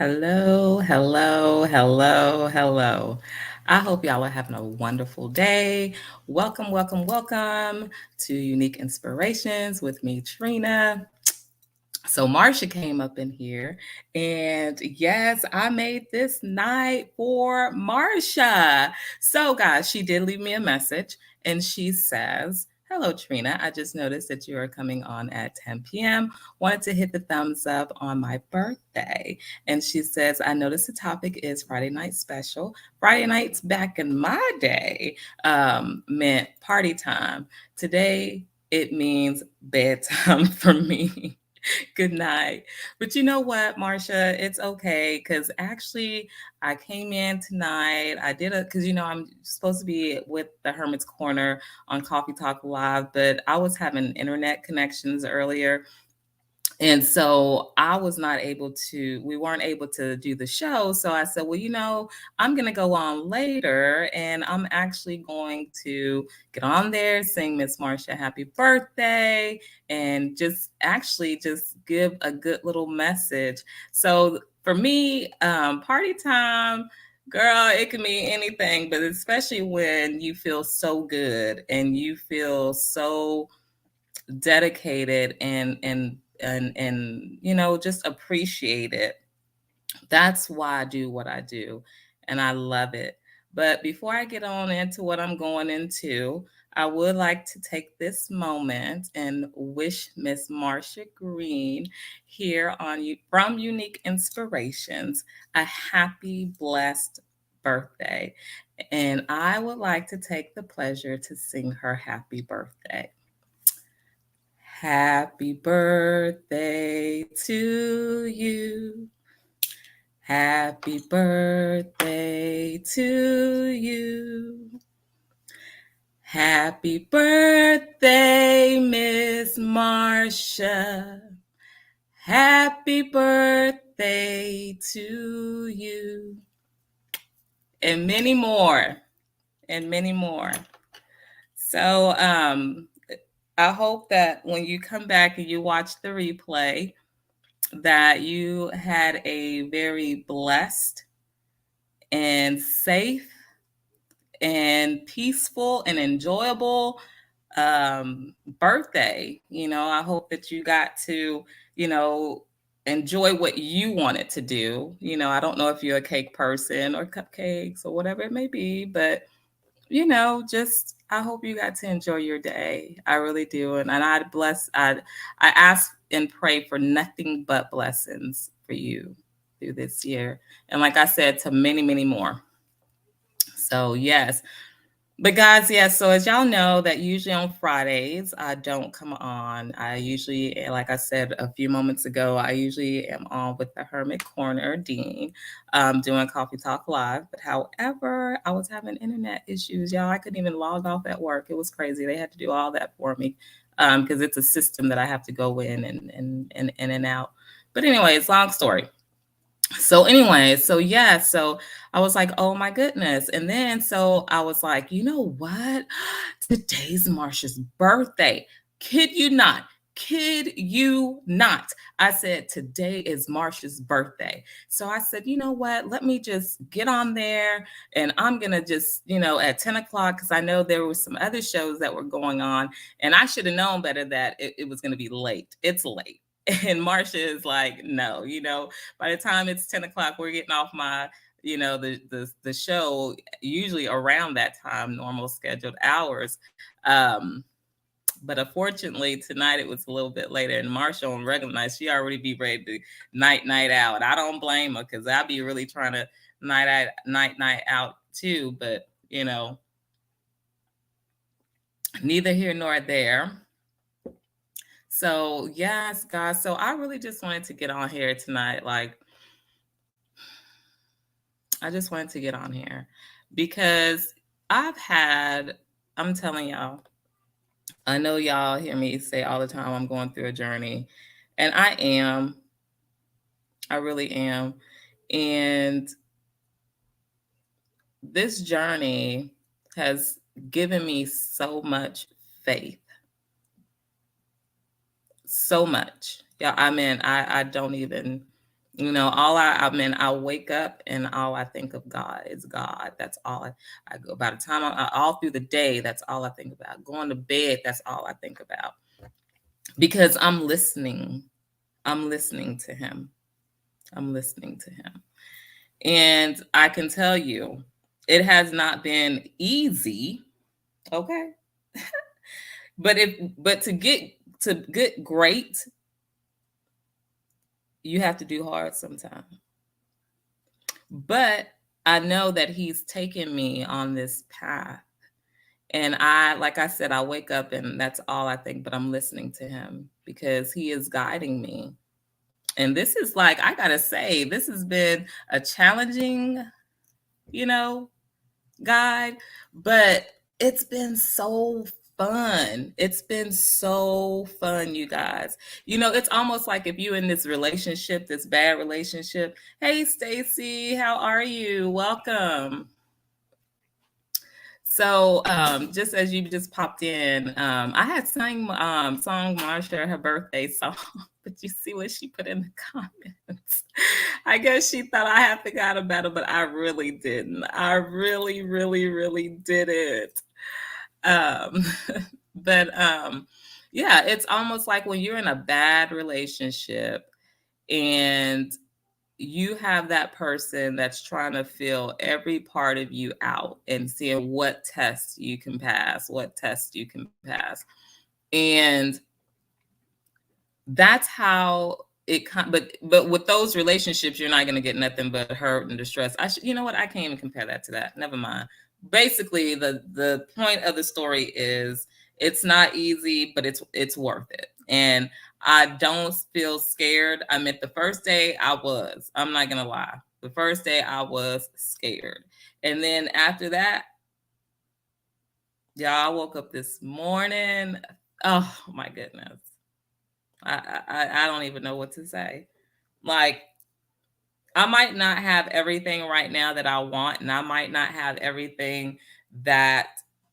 Hello, hello, hello, hello. I hope y'all are having a wonderful day. Welcome, welcome, welcome to Unique Inspirations with me, Trina. So Marsha came up in here, and yes, I made this night for Marsha. So, guys, she did leave me a message, and she says, "Hello, Trina. I just noticed that you are coming on at 10 p.m. Wanted to hit the thumbs up on my birthday." And she says, "I noticed the topic is Friday night special. Friday nights back in my day meant party time. Today, it means bedtime for me." Good night. But you know what, Marsha? It's okay because actually I came in tonight. I did because I'm supposed to be with the Hermit's Corner on Coffee Talk Live, but I was having internet connections earlier, and so we weren't able to do the show. So I said, well, I'm going to go on later and I'm actually going to get on there, sing Miss Marcia happy birthday, and just give a good little message. So for me, party time, girl, it can mean anything, but especially when you feel so good and you feel so dedicated and just appreciate it. That's why I do what I do, and I love it. But before I get on into what I'm going into, I would like to take this moment and wish Miss Marcia Green here on you from Unique Inspirations a happy, blessed birthday. And I would like to take the pleasure to sing her happy birthday. Happy birthday to you. Happy birthday to you. Happy birthday, Miss Marcia. Happy birthday to you. And many more. And many more. So I hope that when you come back and you watch the replay, that you had a very blessed and safe and peaceful and enjoyable birthday. I hope that you got to, enjoy what you wanted to do. I don't know if you're a cake person or cupcakes or whatever it may be, but just I hope you got to enjoy your day. I really do. And I ask and pray for nothing but blessings for you through this year. And like I said, to many, many more. So yes. But guys, yes, so as y'all know that usually on Fridays I don't come on. I usually, like I said a few moments ago, I usually am on with the Hermit Corner Dean, doing Coffee Talk Live. But however, I was having internet issues, y'all. I couldn't even log off at work. It was crazy. They had to do all that for me because it's a system that I have to go in and in and out. But anyways, long story. So anyway, so I was like, oh my goodness. And then so I was like, you know what? Today's Marsha's birthday. Kid you not. Kid you not. I said, today is Marsha's birthday. So I said, you know what? Let me just get on there and I'm going to just, at 10 o'clock, because I know there were some other shows that were going on. And I should have known better that it was going to be late. It's late. And Marsha is like, no, by the time it's 10 o'clock, we're getting off the show usually around that time, normal scheduled hours. But unfortunately tonight it was a little bit later, and Marsha on regular night, she already be ready to night out. I don't blame her because I'd be really trying to night out too, but neither here nor there. So yes, guys. So I really just wanted to get on here tonight. Like, I just wanted to get on here because I'm telling y'all, I know y'all hear me say all the time I'm going through a journey, and I am. I really am. And this journey has given me so much faith. So much. Yeah, I mean, I don't even I mean, I wake up and all I think of God is God. That's all I go. By the time all through the day, that's all I think about. Going to bed, that's all I think about, because I'm listening. I'm listening to Him. I'm listening to Him. And I can tell you, it has not been easy. Okay. But to get great, you have to do hard sometimes. But I know that He's taken me on this path. And like I said, I wake up and that's all I think, but I'm listening to Him because He is guiding me. And this is like, I gotta say, this has been a challenging, you know, guide, but it's been so fun. It's been so fun, you guys. It's almost like if you in this relationship, this bad relationship. Hey, Stacy, how are you? Welcome. So, just as you just popped in, I had song Marsha her birthday song, but you see what she put in the comments. I guess she thought I had forgot about it, but I really didn't. I really, really, really didn't. Um, but yeah, it's almost like when you're in a bad relationship and you have that person that's trying to fill every part of you out and seeing what tests you can pass, what tests you can pass. And that's how but with those relationships, you're not going to get nothing but hurt and distress. You know what? I can't even compare that to that. Never mind. Basically, the point of the story is it's not easy, but it's worth it. And I don't feel scared. I mean, the first day I'm not going to lie. The first day I was scared. And then after that, yeah, I woke up this morning. Oh my goodness. I don't even know what to say. Like, I might not have everything right now that I want, and I might not have everything that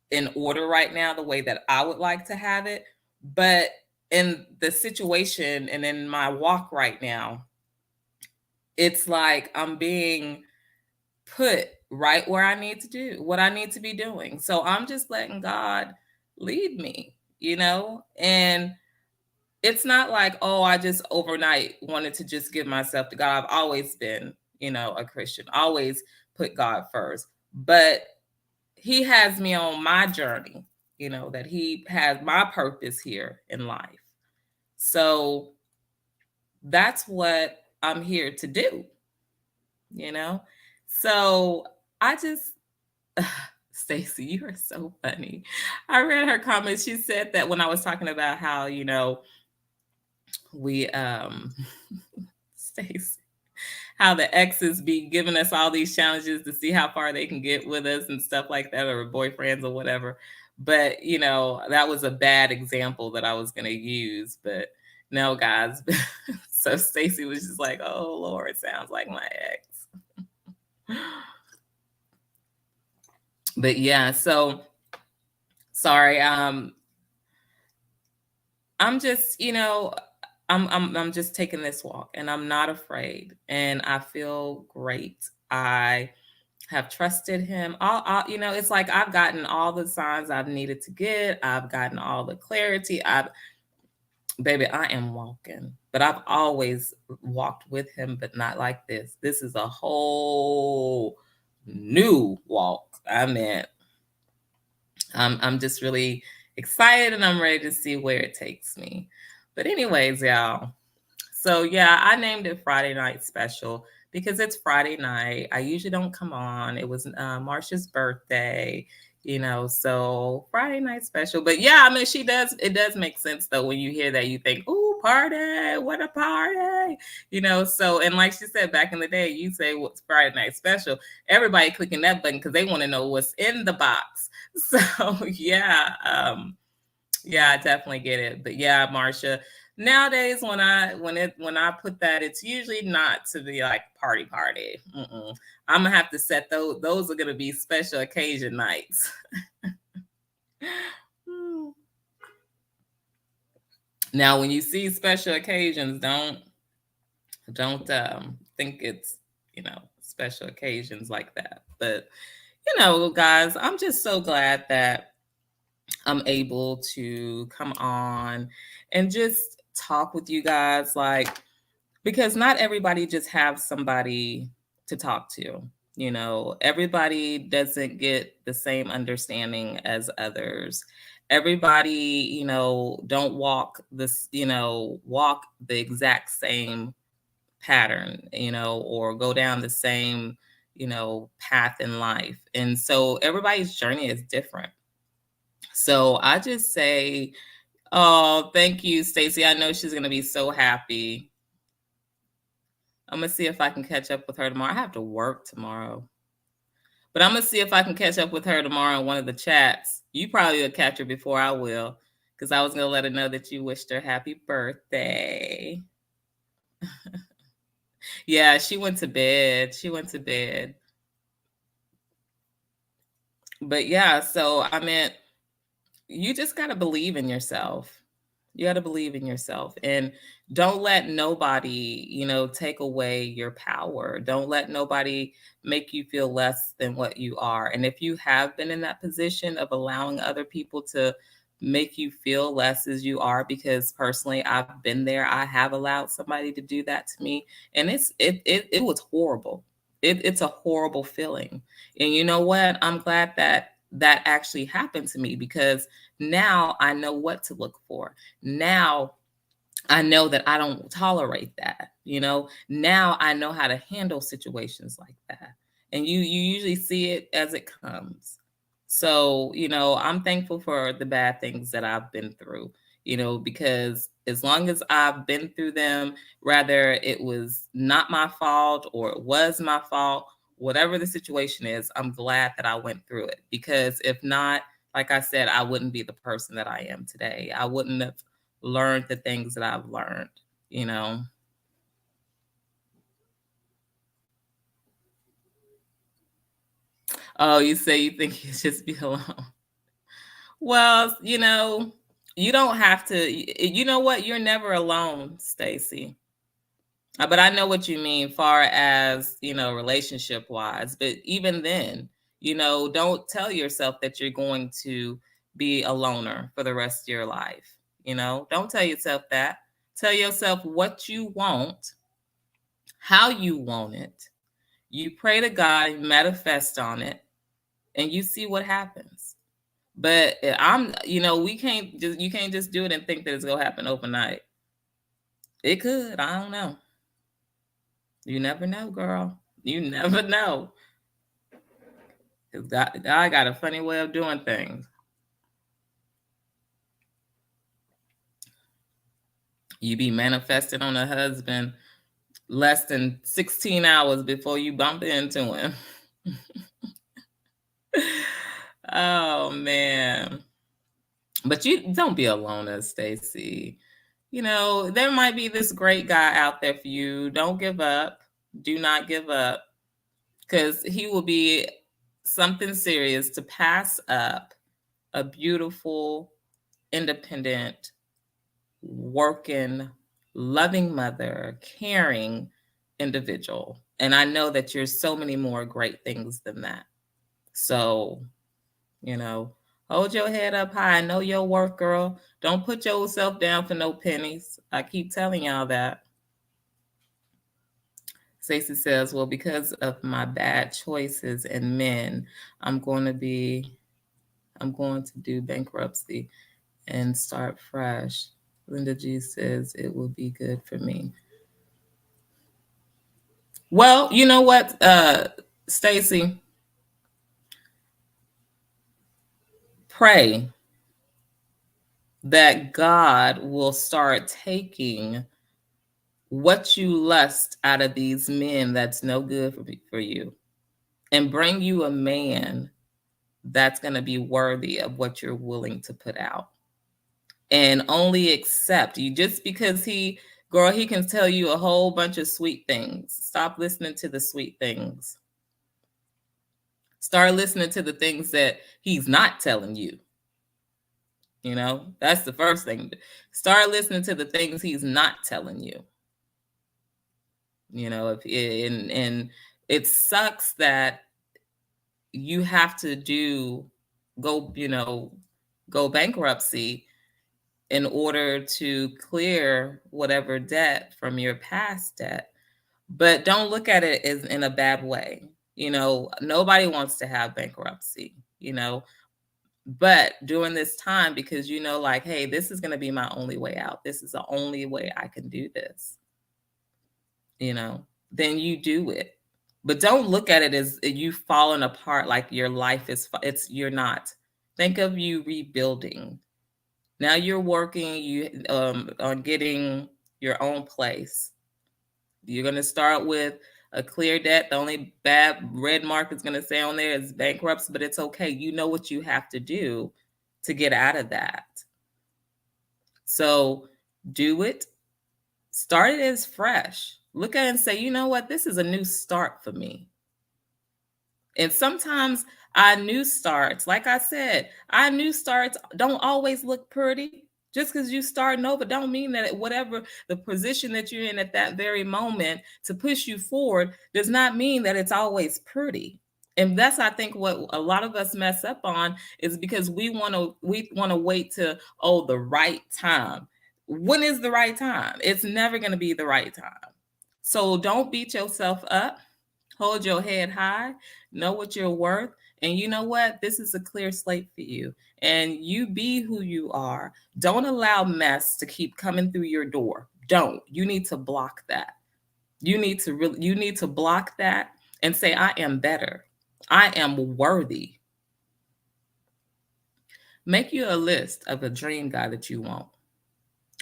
in order right now the way that I would like to have it, but in the situation and in my walk right now, it's like I'm being put right where I need to do what I need to be doing. So I'm just letting God lead me. And it's not like, oh, I just overnight wanted to just give myself to God. I've always been, a Christian, always put God first. But He has me on my journey, that He has my purpose here in life. So that's what I'm here to do, you know? So I just, Stacy, you are so funny. I read her comments. She said that when I was talking about how, we Stacy, how the exes be giving us all these challenges to see how far they can get with us and stuff like that, or boyfriends or whatever. But that was a bad example that I was going to use. But no, guys. So Stacy was just like, "Oh Lord, sounds like my ex." But yeah, so sorry. I'm just, I'm just taking this walk and I'm not afraid and I feel great. I have trusted Him. It's like I've gotten all the signs I've needed to get. I've gotten all the clarity. Baby, I am walking, but I've always walked with Him, but not like this. This is a whole new walk. I mean, I'm just really excited and I'm ready to see where it takes me. But anyways, y'all. So yeah, I named it Friday Night Special because it's Friday night. I usually don't come on. It was Marsha's birthday, so Friday Night Special. But yeah, I mean, it does make sense though when you hear that, you think, "Ooh, party, what a party," So, and like she said, back in the day, you say what's Friday Night Special, everybody clicking that button because they want to know what's in the box. So yeah, yeah, I definitely get it. But yeah, Marsha, nowadays when I put that, it's usually not to be like party. I'm gonna have to set those. Those are gonna be special occasion nights. Now, when you see special occasions, Don't think it's, special occasions like that. But, guys, I'm just so glad that I'm able to come on and just talk with you guys. Like, because not everybody just have somebody to talk to. Everybody doesn't get the same understanding as others. Everybody, don't walk the exact same pattern, or go down the same, path in life. And so everybody's journey is different. So I just say, oh, thank you, Stacey. I know she's gonna be so happy. I'm gonna see if I can catch up with her tomorrow. I have to work tomorrow. But I'm gonna see if I can catch up with her tomorrow in one of the chats. You probably will catch her before I will, because I was gonna let her know that you wished her happy birthday. Yeah, she went to bed. She went to bed. But yeah, so I meant you just gotta believe in yourself. You got to believe in yourself, and don't let nobody, take away your power. Don't let nobody make you feel less than what you are. And if you have been in that position of allowing other people to make you feel less as you are, because personally I've been there, I have allowed somebody to do that to me, and it was horrible. It's a horrible feeling. And you know what? I'm glad that that actually happened to me, because now I know what to look for. Now I know that I don't tolerate that. Now I know how to handle situations like that. And you usually see it as it comes. So, I'm thankful for the bad things that I've been through, because as long as I've been through them, rather it was not my fault or it was my fault, whatever the situation is, I'm glad that I went through it. Because if not, like I said, I wouldn't be the person that I am today. I wouldn't have learned the things that I've learned, you know. Oh, you say you think you just be alone. Well, you don't have to. You know what? You're never alone, Stacy. But I know what you mean, far as relationship wise. But even then, don't tell yourself that you're going to be a loner for the rest of your life. Don't tell yourself that. Tell yourself what you want, how you want it. You pray to God, you manifest on it, and you see what happens. But we can't just you can't just do it and think that it's gonna happen overnight. It could. I don't know. You never know, girl. You never know. 'Cause God got a funny way of doing things. You be manifesting on a husband less than 16 hours before you bump into him. Oh man. But you don't be alone, Stacy. There might be this great guy out there for you. Don't give up. Do not give up, because he will be something serious to pass up a beautiful, independent, working, loving mother, caring individual. And I know that you're so many more great things than that. So, you know, hold your head up high. Know your worth, girl. Don't put yourself down for no pennies. I keep telling y'all that. Stacey says, well, because of my bad choices and men, I'm going to do bankruptcy and start fresh. Linda G says it will be good for me. Well, you know what, Stacey? Pray that God will start taking what you lust out of these men that's no good for you, and bring you a man that's going to be worthy of what you're willing to put out. And only accept you just because he can tell you a whole bunch of sweet things. Stop listening to the sweet things. Start listening to the things that he's not telling you. That's the first thing. Start listening to the things he's not telling you. And it sucks that you have to go, go bankruptcy in order to clear whatever debt from your past debt. But don't look at it as in a bad way. Nobody wants to have bankruptcy. But during this time, because like, hey, this is going to be my only way out. This is the only way I can do this. Then you do it. But don't look at it as you falling apart, like your life you're not. Think of you rebuilding. Now you're working on getting your own place. You're going to start with a clear debt. The only bad red mark is going to say on there is bankruptcy, but it's okay. You know what you have to do to get out of that. So do it. Start it as fresh. Look at it and say, you know what? This is a new start for me. And sometimes our new starts, like I said, our new starts don't always look pretty. Just because you starting over don't mean that whatever the position that you're in at that very moment to push you forward does not mean that it's always pretty. And that's, I think, what a lot of us mess up on, is because we want to wait to the right time. When is the right time? It's never going to be the right time. So don't beat yourself up. Hold your head high. Know what you're worth. And you know what? This is a clear slate for you. And you be who you are. Don't allow mess to keep coming through your door. Don't. You need to block that. You need to block that and say, I am better. I am worthy. Make you a list of a dream guy that you want.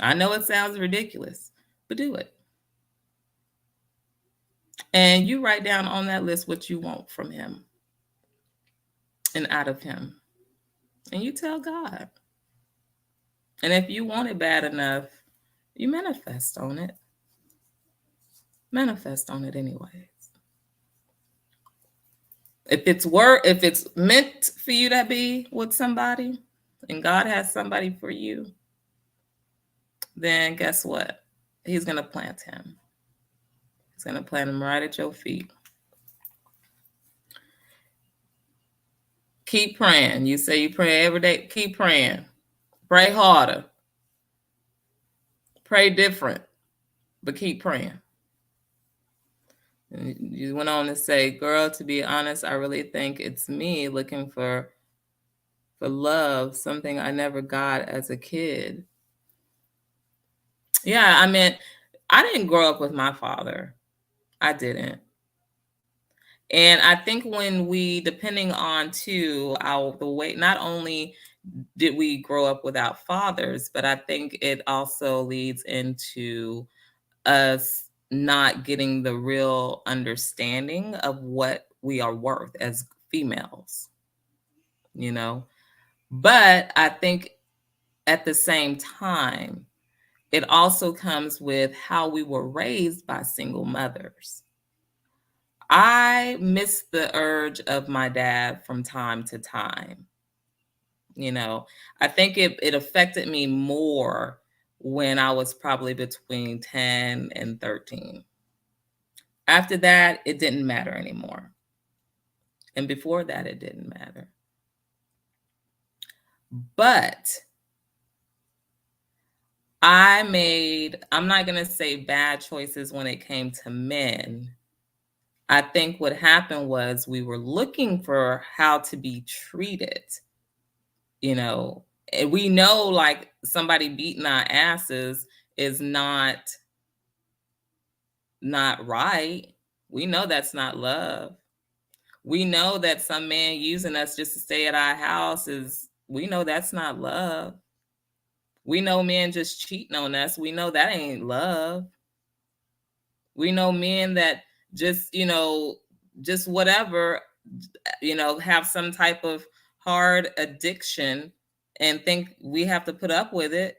I know it sounds ridiculous, but do it. And you write down on that list what you want from him and out of him. And you tell God. And if you want it bad enough, you manifest on it. Manifest on it anyways. If it's meant for you to be with somebody, and God has somebody for you, then guess what? He's going to plant him. He's going to plant him right at your feet. Keep praying. You say you pray every day. Keep praying. Pray harder. Pray different. But keep praying. And you went on to say, girl, to be honest, I really think it's me looking for love, something I never got as a kid. Yeah, I mean, I didn't grow up with my father. I didn't. And I think when depending on too, the way, not only did we grow up without fathers, but I think it also leads into us not getting the real understanding of what we are worth as females, But I think at the same time, it also comes with how we were raised by single mothers. I miss the urge of my dad from time to time. I think it affected me more when I was probably between 10 and 13. After that, it didn't matter anymore. And before that, it didn't matter. But I'm not going to say bad choices when it came to men. I think what happened was we were looking for how to be treated, and we know like somebody beating our asses is not right. We know that's not love. We know that some man using us just to stay at our house we know that's not love. We know men just cheating on us. We know that ain't love. We know men that just, just whatever, have some type of hard addiction and think we have to put up with it.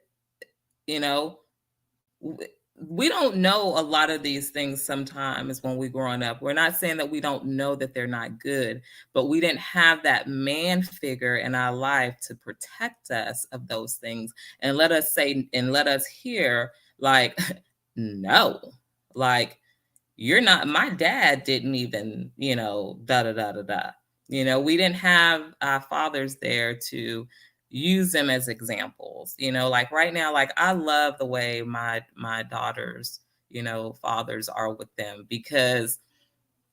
We don't know a lot of these things sometimes when we're growing up. We're not saying that we don't know that they're not good, but we didn't have that man figure in our life to protect us of those things and let us say and let us hear like, no, like You're not, my dad didn't even, da da da da da. We didn't have our fathers there to use them as examples. Like right now, like I love the way my daughters, fathers are with them, because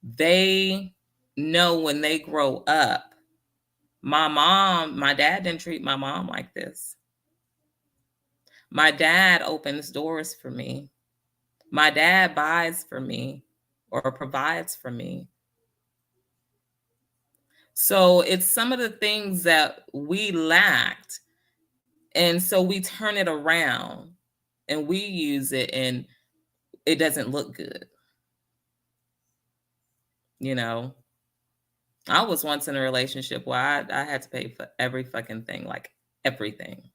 they know when they grow up, my dad didn't treat my mom like this. My dad opens doors for me. My dad buys for me or provides for me. So it's some of the things that we lacked. And so we turn it around and we use it, and it doesn't look good. You know, I was once in a relationship where I had to pay for every fucking thing, like everything,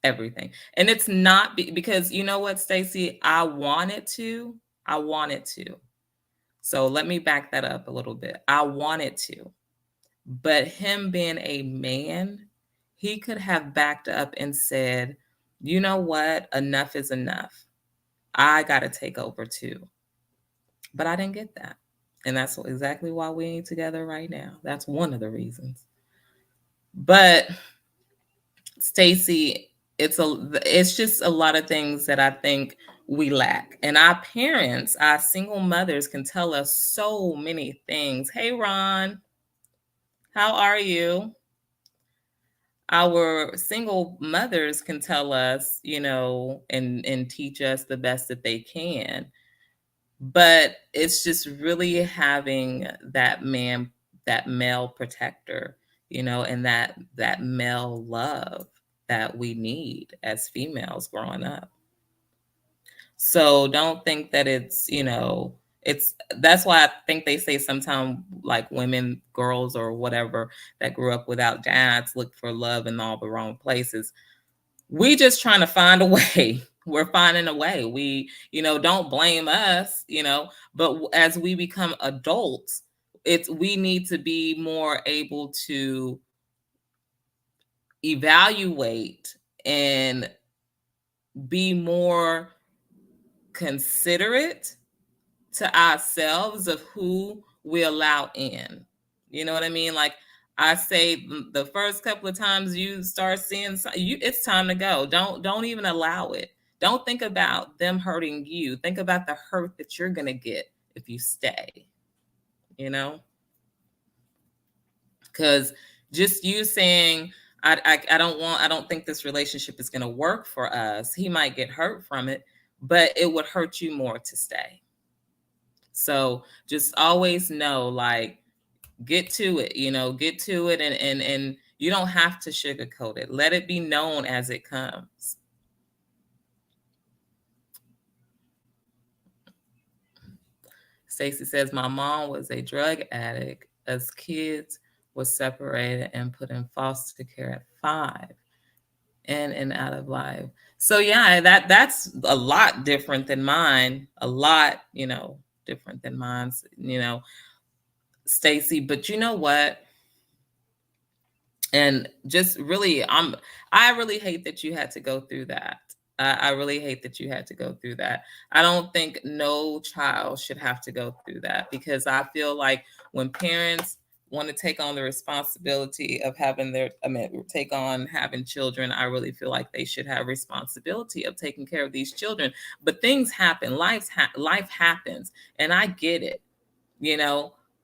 everything. And it's not because you know what, Stacey, I wanted to. I wanted to. So let me back that up a little bit. I wanted to. But him being a man, he could have backed up and said, you know what? Enough is enough. I got to take over too. But I didn't get that. And that's exactly why we ain't together right now. That's one of the reasons. But Stacey, it's just a lot of things that I think we lack. And our parents, our single mothers, can tell us so many things. Hey Ron, how are you? Our single mothers can tell us, and teach us the best that they can. But it's just really having that male protector, and that male love that we need as females growing up. So don't think that that's why I think they say sometimes, like, women, girls or whatever that grew up without dads look for love in all the wrong places. We just trying to find a way. We're finding a way. We, don't blame us, but as we become adults, we need to be more able to evaluate and be more considerate to ourselves of who we allow in. You know what I mean? Like I say, the first couple of times you start seeing it's time to go. Don't even allow it. Don't think about them hurting you. Think about the hurt that you're gonna get if you stay. You know, because just you saying, I don't think this relationship is gonna work for us. He might get hurt from it, but it would hurt you more to stay. So just always know, like, get to it, get to it, and you don't have to sugarcoat it. Let it be known as it comes. Stacey says, my mom was a drug addict. As kids, was separated and put in foster care at 5, in and out of life. So yeah, that's a lot different than mine. A lot, different than mine, Stacey. But you know what? And just really, I really hate that you had to go through that. I really hate that you had to go through that. I don't think no child should have to go through that, because I feel like when parents want to take on the responsibility of take on having children, I really feel like they should have responsibility of taking care of these children. But things happen, life happens, and I get it,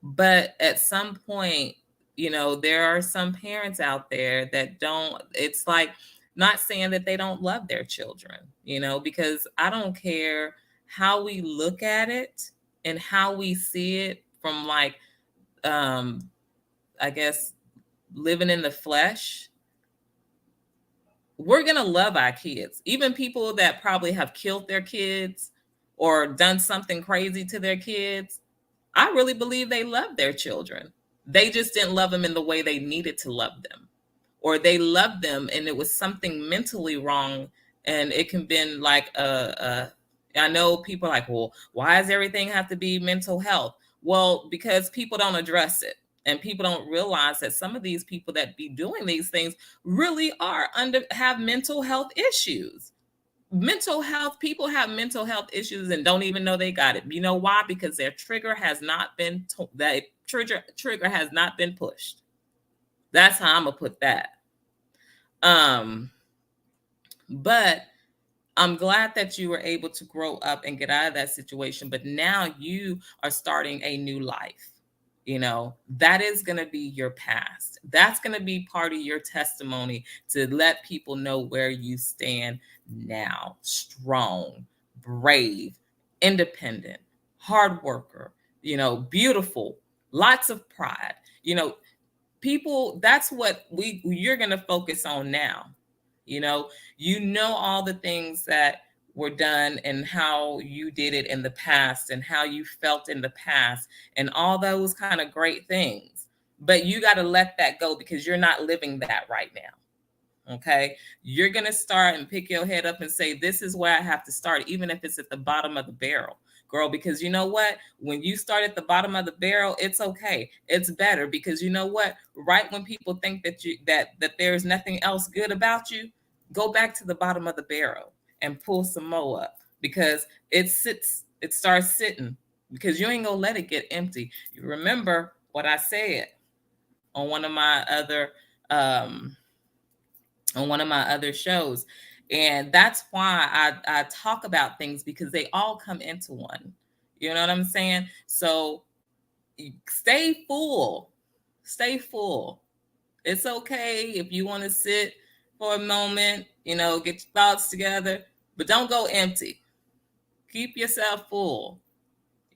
but at some point, there are some parents out there that don't, it's like, not saying that they don't love their children, because I don't care how we look at it and how we see it from, like, I guess, living in the flesh. We're going to love our kids, even people that probably have killed their kids or done something crazy to their kids. I really believe they love their children. They just didn't love them in the way they needed to love them. Or they loved them and it was something mentally wrong. And it can be like I know people are like, well, why does everything have to be mental health? Well, because people don't address it. And people don't realize that some of these people that be doing these things really have mental health issues. Mental health, people have mental health issues and don't even know they got it. You know why? Because their trigger has not been that trigger has not been pushed. That's how I'm gonna put that. Um, but I'm glad that you were able to grow up and get out of that situation, but now you are starting a new life. You know, that is going to be your past. That's going to be part of your testimony to let people know where you stand now. Strong, brave, independent, hard worker, you know, beautiful, lots of pride. You know, people, that's what you're going to focus on now. You know all the things that were done and how you did it in the past and how you felt in the past and all those kind of great things, but you got to let that go because you're not living that right now. Okay, you're going to start and pick your head up and say, this is where I have to start, even if it's at the bottom of the barrel, girl, because you know what, when you start at the bottom of the barrel, it's okay, it's better, because you know what, right when people think that there's nothing else good about you, go back to the bottom of the barrel and pull some more up, because it starts sitting, because you ain't gonna let it get empty. You remember what I said on one of my other um shows. And that's why I talk about things, because they all come into one. You know what I'm saying? So stay full. Stay full. It's okay if you want to sit for a moment, you know, get your thoughts together, but don't go empty. Keep yourself full.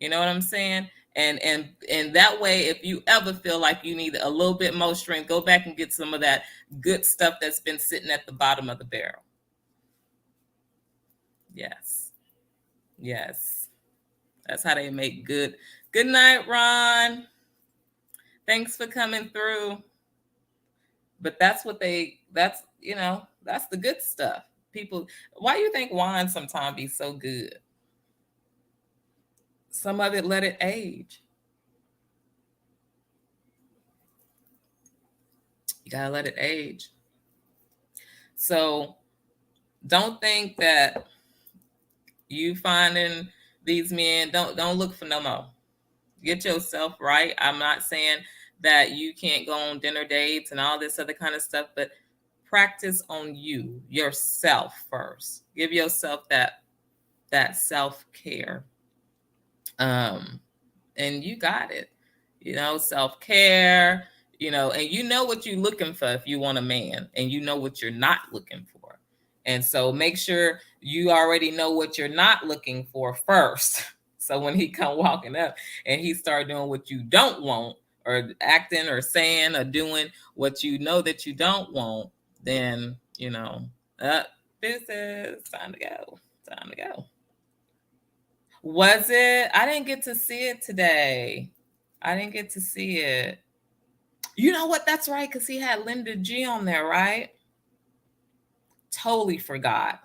You know what I'm saying? And that way, if you ever feel like you need a little bit more strength, go back and get some of that good stuff that's been sitting at the bottom of the barrel. Yes. Yes. That's how they make good. Good night, Ron. Thanks for coming through. But that's the good stuff. People, why do you think wine sometimes be so good? Some of it, let it age. You gotta let it age. So don't think that you finding these men, don't look for no more. Get yourself right. I'm not saying that you can't go on dinner dates and all this other kind of stuff, but practice on you, yourself first. Give yourself that self-care. And you got it. Self-care, and you know what you're looking for if you want a man, and you know what you're not looking for. And so make sure you already know what you're not looking for first. So when he come walking up and he start doing what you don't want, or acting or saying or doing what you know that you don't want, then this is time to go. Time to go. Was it? I didn't get to see it today. I didn't get to see it. You know what? That's right, because he had Linda G on there, right? Totally forgot.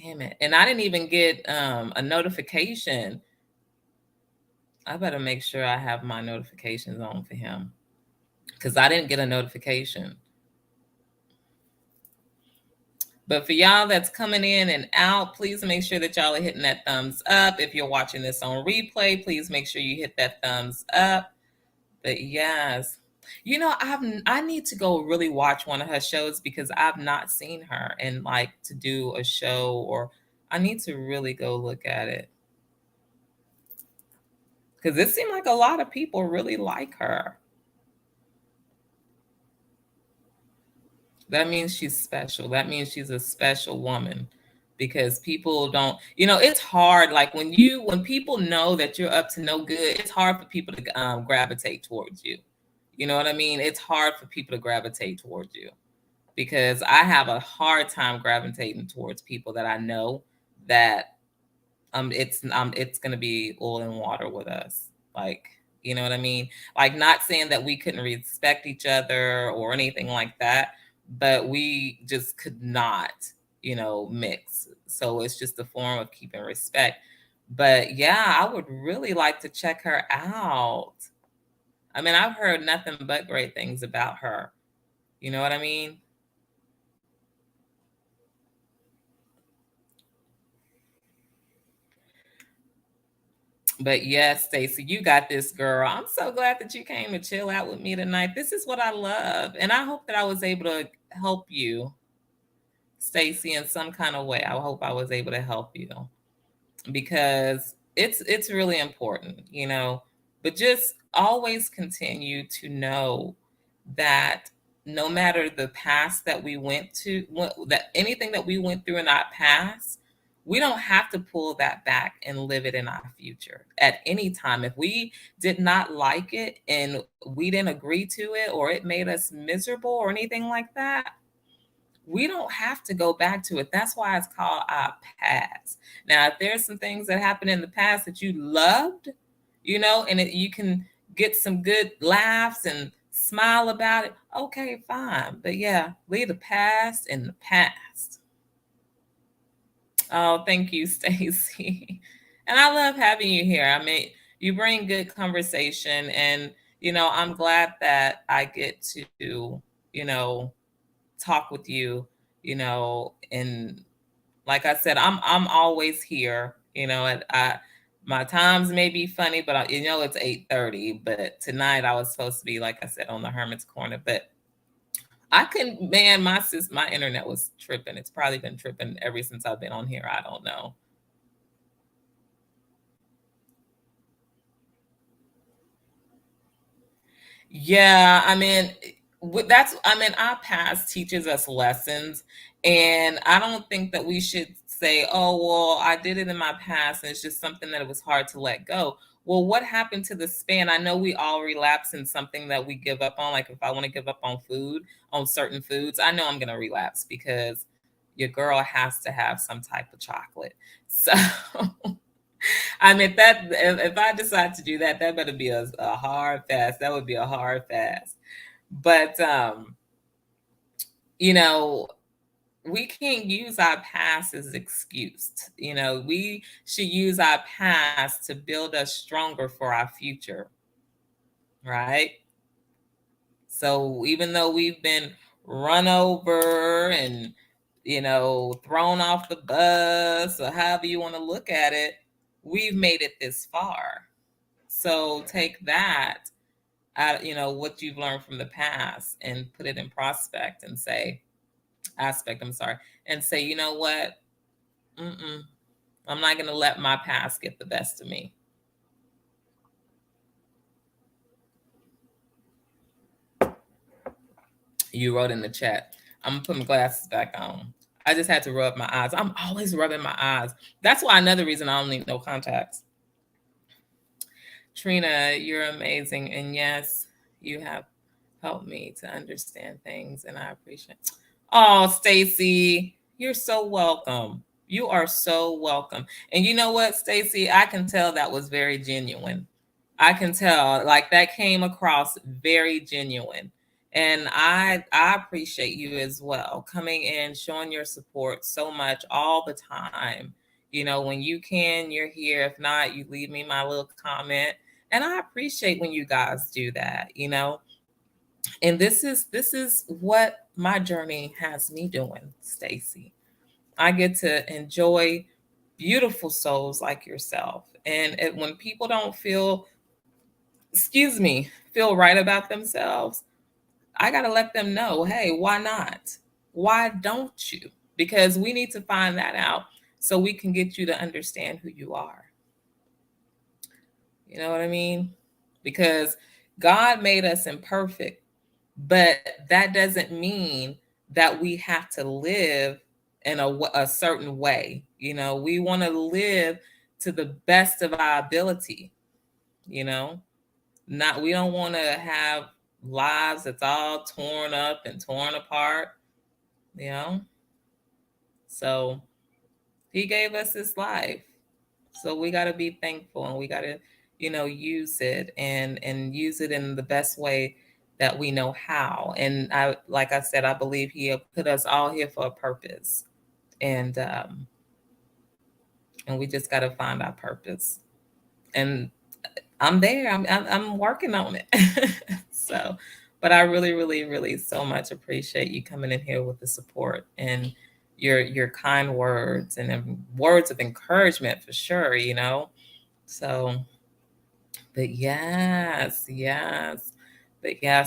Damn it. And I didn't even get a notification. I better make sure I have my notifications on for him, because I didn't get a notification. But for y'all that's coming in and out, please make sure that y'all are hitting that thumbs up. If you're watching this on replay, please make sure you hit that thumbs up. But yes, I need to go really watch one of her shows, because I've not seen her, and like to do a show, or I need to really go look at it, because it seemed like a lot of people really like her. That means she's special. That means she's a special woman, because people don't, it's hard. Like when people know that you're up to no good, it's hard for people to gravitate towards you. You know what I mean? It's hard for people to gravitate towards you, because I have a hard time gravitating towards people that I know that it's gonna be oil and water with us. Like, you know what I mean? Like, not saying that we couldn't respect each other or anything like that, but we just could not, mix. So it's just a form of keeping respect. But yeah, I would really like to check her out. I mean, I've heard nothing but great things about her. You know what I mean? But yes, Stacey, you got this, girl. I'm so glad that you came to chill out with me tonight. This is what I love. And I hope that I was able to help you, Stacey, in some kind of way. I hope I was able to help you because it's really important, but just always continue to know that no matter the past that we went to, that anything that we went through in our past, we don't have to pull that back and live it in our future at any time. If we did not like it and we didn't agree to it, or it made us miserable or anything like that, we don't have to go back to it. That's why it's called our past. Now, if there's some things that happened in the past that you loved, and you can get some good laughs and smile about it, okay, fine. But yeah, leave the past in the past. Oh, thank you, Stacy. And I love having you here. I mean, you bring good conversation, and I'm glad that I get to, talk with you, and like I said, I'm always here, and my times may be funny, but it's 8:30, but tonight I was supposed to be, like I said, on the Hermit's Corner, but I couldn't, man, my internet was tripping. It's probably been tripping ever since I've been on here. I don't know. Yeah, I mean, our past teaches us lessons. And I don't think that we should say, oh, well, I did it in my past and it's just something that it was hard to let go. Well, what happened to the span? I know we all relapse in something that we give up on. Like if I want to give up on food, on certain foods, I know I'm going to relapse because your girl has to have some type of chocolate. So I mean, if I decide to do that, that better be a hard fast. That would be a hard fast. But you know, we can't use our past as excuse. We should use our past to build us stronger for our future, right? So even though we've been run over and thrown off the bus or however you want to look at it, we've made it this far. So take that, what you've learned from the past and put it in aspect, I'm sorry, and say, you know what? Mm-mm, I'm not going to let my past get the best of me. You wrote in the chat, I'm going to put my glasses back on. I just had to rub my eyes. I'm always rubbing my eyes. That's why another reason I don't need no contacts. Trina, you're amazing. And yes, you have helped me to understand things, and I appreciate it. Oh, Stacy, you're so welcome. You are so welcome. And you know what, Stacy? I can tell that was very genuine. I can tell, like that came across very genuine. And I appreciate you as well, coming in, showing your support so much all the time. When you can, you're here. If not, you leave me my little comment. And I appreciate when you guys do that. And this is what my journey has me doing, Stacy. I get to enjoy beautiful souls like yourself. And when people don't feel right about themselves, I got to let them know, hey, why not? Why don't you? Because we need to find that out so we can get you to understand who you are. You know what I mean? Because God made us imperfect, but that doesn't mean that we have to live in a certain way. We want to live to the best of our ability. We don't want to have lives that's all torn up and torn apart. you know so he gave us this life, so we got to be thankful, and we got to use it and use it in the best way that we know how. And like I said, I believe he put us all here for a purpose, and we just got to find our purpose. And I'm there. I'm working on it. So, but I really, really, really so much appreciate you coming in here with the support and your kind words and words of encouragement for sure. So, but yes,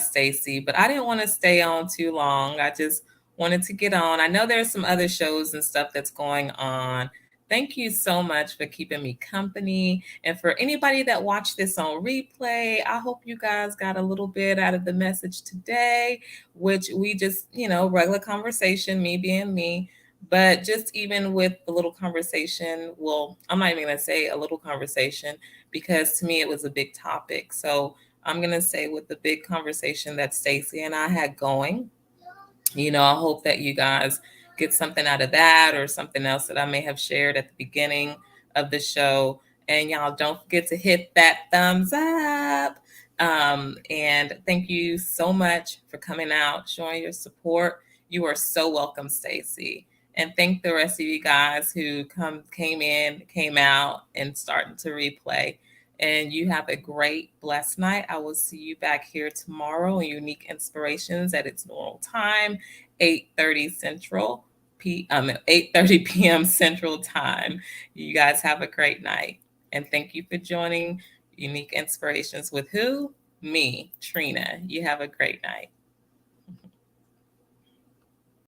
Stacy. But I didn't want to stay on too long. I just wanted to get on. I know there's some other shows and stuff that's going on. Thank you so much for keeping me company. And for anybody that watched this on replay, I hope you guys got a little bit out of the message today, which we just, regular conversation, me being me. But just even with the little conversation, well, I'm not even going to say a little conversation because to me it was a big topic. So I'm going to say with the big conversation that Stacey and I had going, I hope that you guys get something out of that or something else that I may have shared at the beginning of the show. And y'all don't forget to hit that thumbs up. And thank you so much for coming out, showing your support. You are so welcome, Stacey. And thank the rest of you guys who came out, and starting to replay. And you have a great, blessed night. I will see you back here tomorrow in Unique Inspirations at its normal time, 8:30 Central, 8:30 p.m. Central Time. You guys have a great night. And thank you for joining Unique Inspirations with who? Me, Trina. You have a great night.